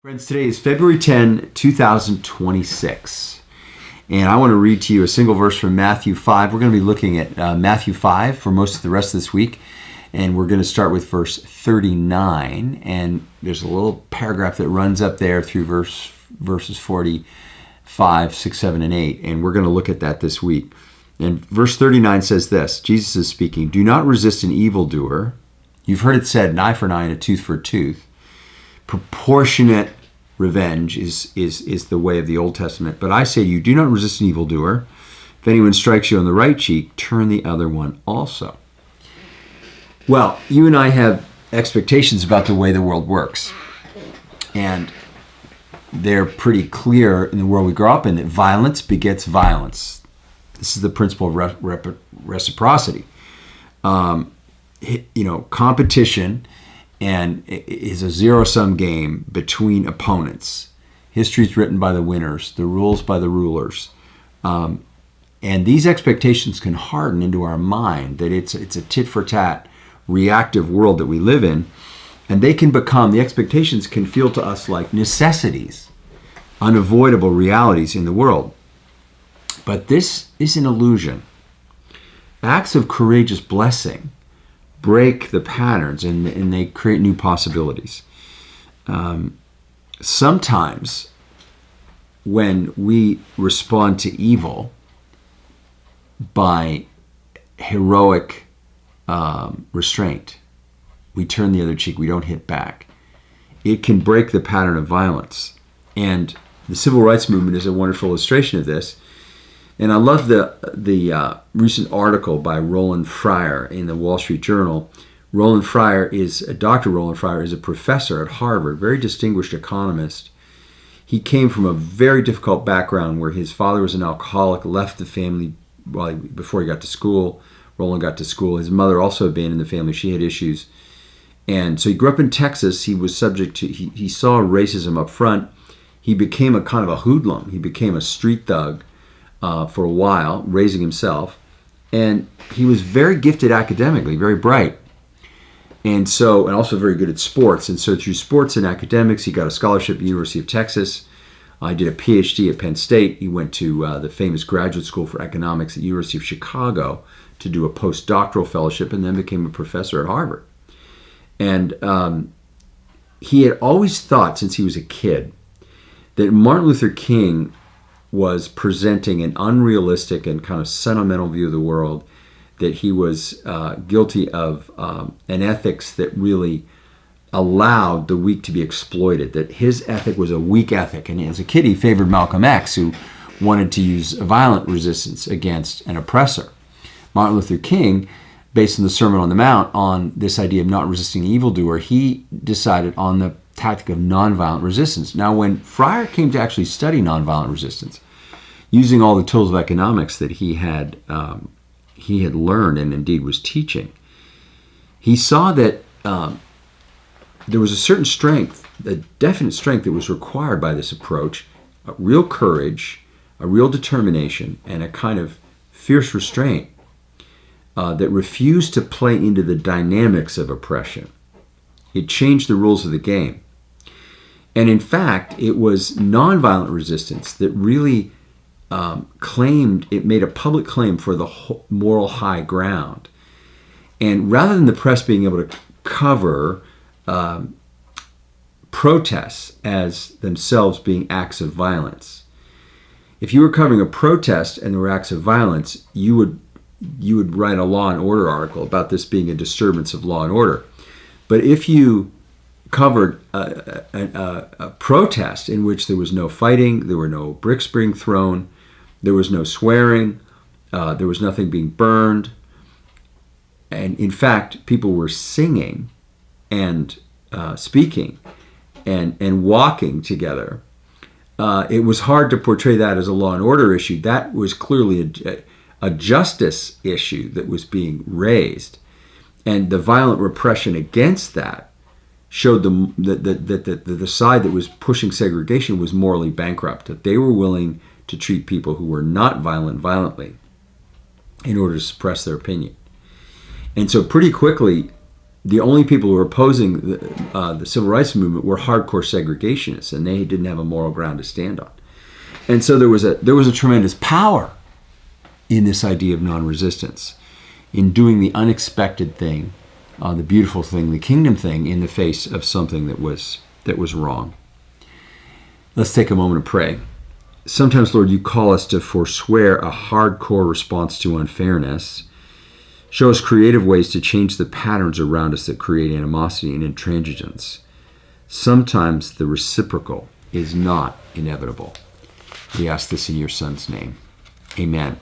Friends, today is February 10, 2026, and I want to read to you a single verse from Matthew 5. We're going to be looking at Matthew 5 for most of the rest of this week, and we're going to start with verse 39, and there's a little paragraph that runs up there through verses 45, 6, 7, and 8, and we're going to look at that this week. And verse 39 says this, Jesus is speaking, "Do not resist an evildoer." You've heard it said, an eye for an eye and a tooth for a tooth. Proportionate revenge is the way of the Old Testament. But I say to you, do not resist an evildoer. If anyone strikes you on the right cheek, turn the other one also. Well, you and I have expectations about the way the world works. And they're pretty clear in the world we grow up in that violence begets violence. This is the principle of reciprocity. Competition and is a zero-sum game between opponents. History is written by the winners, the rules by the rulers. And these expectations can harden into our mind that it's a tit-for-tat reactive world that we live in. And the expectations can feel to us like necessities, unavoidable realities in the world. But this is an illusion. Acts of courageous blessing break the patterns and they create new possibilities. Sometimes when we respond to evil by heroic restraint, we turn the other cheek, we don't hit back. It can break the pattern of violence. And the civil rights movement is a wonderful illustration of this. And I love the recent article by Roland Fryer in the Wall Street Journal. Dr. Roland Fryer is a professor at Harvard, very distinguished economist. He came from a very difficult background where his father was an alcoholic, left the family before he got to school. Roland got to school. His mother also abandoned the family. She had issues. And so he grew up in Texas. He was he saw racism up front. He became a kind of a hoodlum. He became a street thug. For a while, raising himself, and he was very gifted academically, very bright, and also very good at sports. And so through sports and academics, he got a scholarship at the University of Texas. He did a PhD at Penn State. He went to the famous Graduate School for Economics at the University of Chicago to do a postdoctoral fellowship, and then became a professor at Harvard. And he had always thought since he was a kid that Martin Luther King was presenting an unrealistic and kind of sentimental view of the world, that he was guilty of an ethics that really allowed the weak to be exploited, that his ethic was a weak ethic. And as a kid, he favored Malcolm X, who wanted to use violent resistance against an oppressor. Martin Luther King, based on the Sermon on the Mount, on this idea of not resisting the evildoer, he decided on the tactic of nonviolent resistance. Now, when Fryer came to actually study nonviolent resistance, using all the tools of economics that he had learned and indeed was teaching, he saw that there was a certain strength, a definite strength that was required by this approach, a real courage, a real determination, and a kind of fierce restraint that refused to play into the dynamics of oppression. It changed the rules of the game. And in fact, it was nonviolent resistance that really made a public claim for the moral high ground. And rather than the press being able to cover protests as themselves being acts of violence, if you were covering a protest and there were acts of violence, you would write a law and order article about this being a disturbance of law and order. But if you covered a protest in which there was no fighting, there were no bricks being thrown, there was no swearing, there was nothing being burned, and in fact, people were singing and speaking and walking together, it was hard to portray that as a law and order issue. That was clearly a justice issue that was being raised, and the violent repression against that showed them that the side that was pushing segregation was morally bankrupt, that they were willing to treat people who were not violently in order to suppress their opinion. And so pretty quickly, the only people who were opposing the civil rights movement were hardcore segregationists, and they didn't have a moral ground to stand on. And so there was a tremendous power in this idea of non-resistance, in doing the unexpected thing, the beautiful thing, the kingdom thing, in the face of something that was wrong. Let's take a moment to pray. Sometimes, Lord, you call us to forswear a hardcore response to unfairness. Show us creative ways to change the patterns around us that create animosity and intransigence. Sometimes the reciprocal is not inevitable. We ask this in your Son's name. Amen.